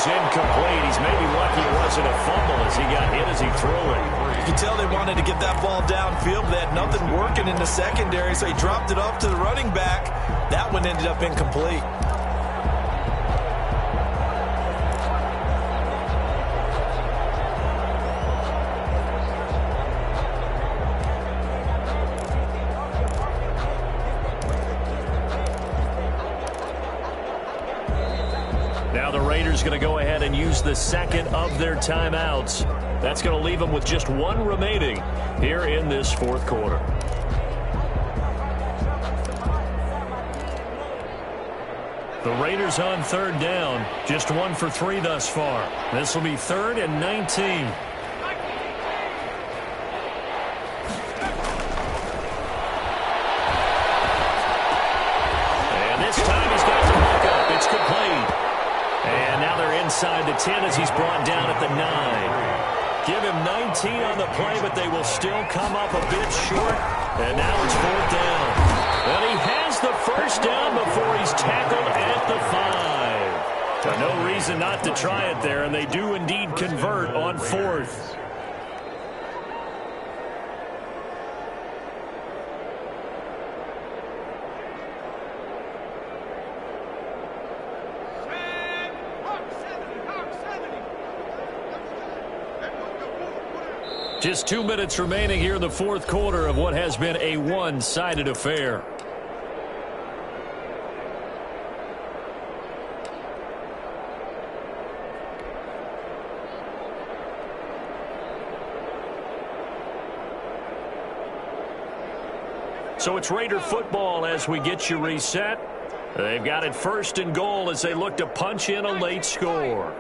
Incomplete. He's maybe lucky it wasn't a fumble as he got hit as he threw it. You can tell they wanted to get that ball downfield. They had nothing working in the secondary, so he dropped it off to the running back. That one ended up incomplete. Now the Raiders going to go ahead and use the second of their timeouts. That's going to leave them with just one remaining here in this fourth quarter. The Raiders on third down, just 1 for 3 thus far. This will be 3rd and 19. And this time he's got the hook up. It's complete. And now they're inside the 10 as he's brought down at the 9. Give him 19 on the play, but they will still come up a bit short. And now it's 4th down. And he has the first down before he's tackled at the 5. So no reason not to try it there, and they do indeed convert on 4th. Just 2 minutes remaining here in the fourth quarter of what has been a one-sided affair. So it's Raider football as we get you reset. They've got it 1st and goal as they look to punch in a late score.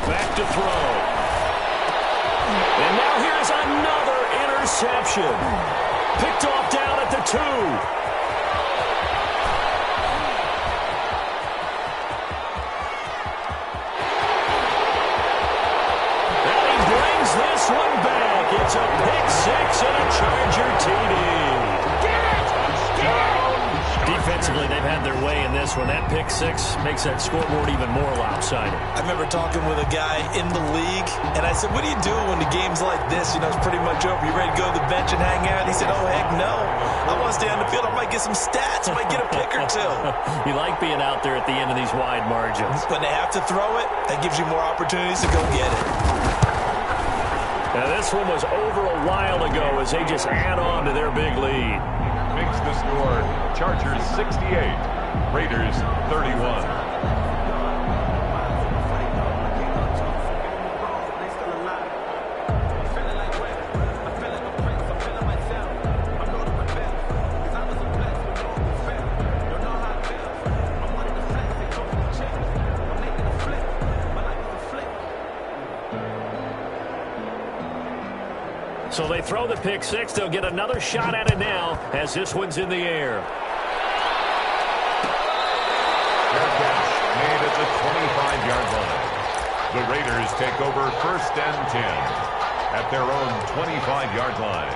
Back to throw. And now here's another interception. Picked off down at the 2. And he brings this one back. It's a pick 6 and a Charger TD. Defensively, they've had their way in this one. That pick 6 makes that scoreboard even more lopsided. I remember talking with a guy in the league, and I said, what do you do when the game's like this? You know, it's pretty much over. You ready to go to the bench and hang out? He said, oh, heck no. I want to stay on the field. I might get some stats. I might get a pick or 2. You like being out there at the end of these wide margins. When they have to throw it, that gives you more opportunities to go get it. Now, this one was over a while ago as they just add on to their big lead. Makes the score Chargers 68, Raiders 31. So they throw the pick six. They'll get another shot at it now as this one's in the air. Fair catch made at the 25-yard line. The Raiders take over 1st and 10 at their own 25-yard line.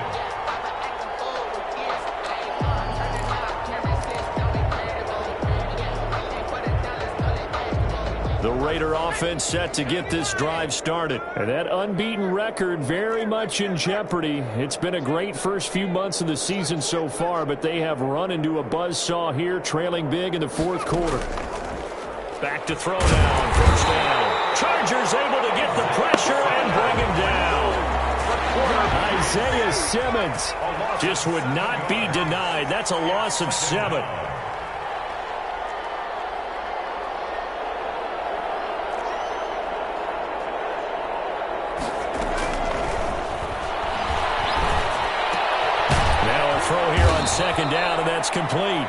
The Raider offense set to get this drive started. And that unbeaten record very much in jeopardy. It's been a great first few months of the season so far, but they have run into a buzzsaw here, trailing big in the fourth quarter. Back to throw down, first down. Chargers able to get the pressure and bring him down. Isaiah Simmons just would not be denied. That's a loss of 7. Second down, and that's complete.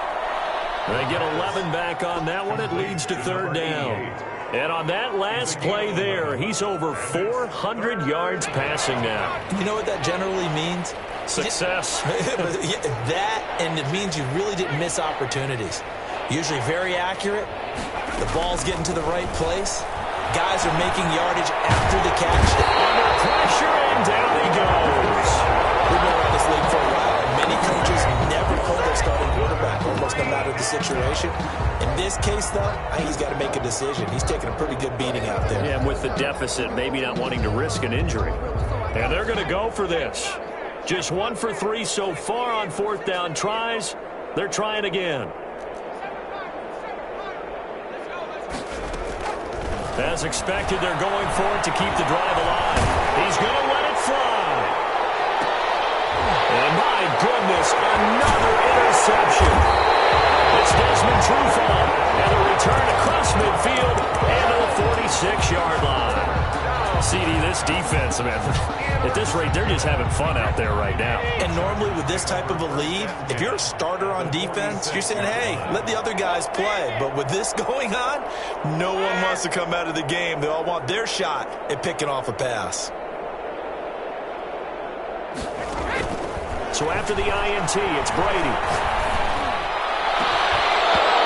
They get 11 back on that one. It leads to 3rd down. And on that last play there, he's over 400 yards passing now. You know what that generally means? Success. That, and it means you really didn't miss opportunities. Usually very accurate. The ball's getting to the right place. Guys are making yardage after the catch. Under pressure, and down he goes. We've been around this league for a while. Many coaches never pull their starting quarterback, almost no matter the situation. In this case, though, I think he's got to make a decision. He's taking a pretty good beating out there. Yeah, with the deficit, maybe not wanting to risk an injury. And they're going to go for this. Just 1 for 3 so far on 4th down tries. They're trying again. As expected, they're going for it to keep the drive alive. He's going to let it fly. And my goodness, another interception. It's Desmond Trufant. And a return across midfield and to the 46-yard line. CD, this defense, man, at this rate, they're just having fun out there right now. And normally with this type of a lead, if you're a starter on defense, you're saying, hey, let the other guys play. But with this going on, no one wants to come out of the game. They all want their shot at picking off a pass. So after the INT, it's Brady.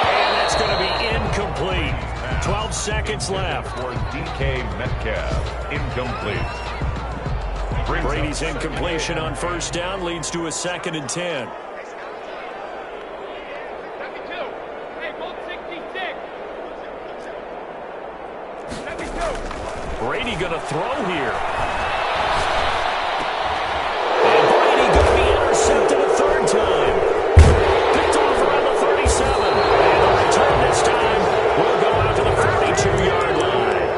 And that's going to be incomplete. 12 seconds left. For DK Metcalf, incomplete. Brady's incompletion on 1st down leads to a 2nd and 10. Brady going to throw here. Intercepted a 3rd time. Picked off around the 37. And the return this time will go out to the 42-yard line.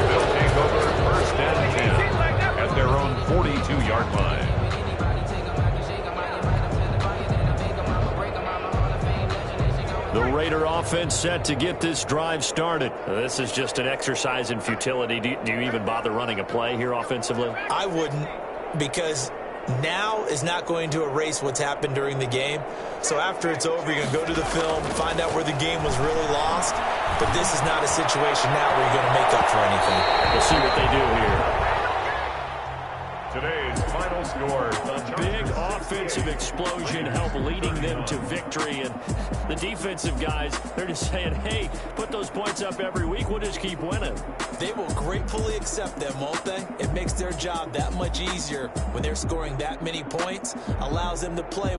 They'll take over 1st and 10 at their own 42-yard line. The Raider offense set to get this drive started. This is just an exercise in futility. Do you even bother running a play here offensively? I wouldn't, because now is not going to erase what's happened during the game. So after it's over, you're going to go to the film, find out where the game was really lost. But this is not a situation now where you're going to make up for anything. We'll see what they do here. Today's final score. A big offensive explosion help leading them to victory. And the defensive guys, they're just saying, hey, put those points up every week. We'll just keep winning. They will gratefully accept them, won't they? It makes their job that much easier when they're scoring that many points. Allows them to play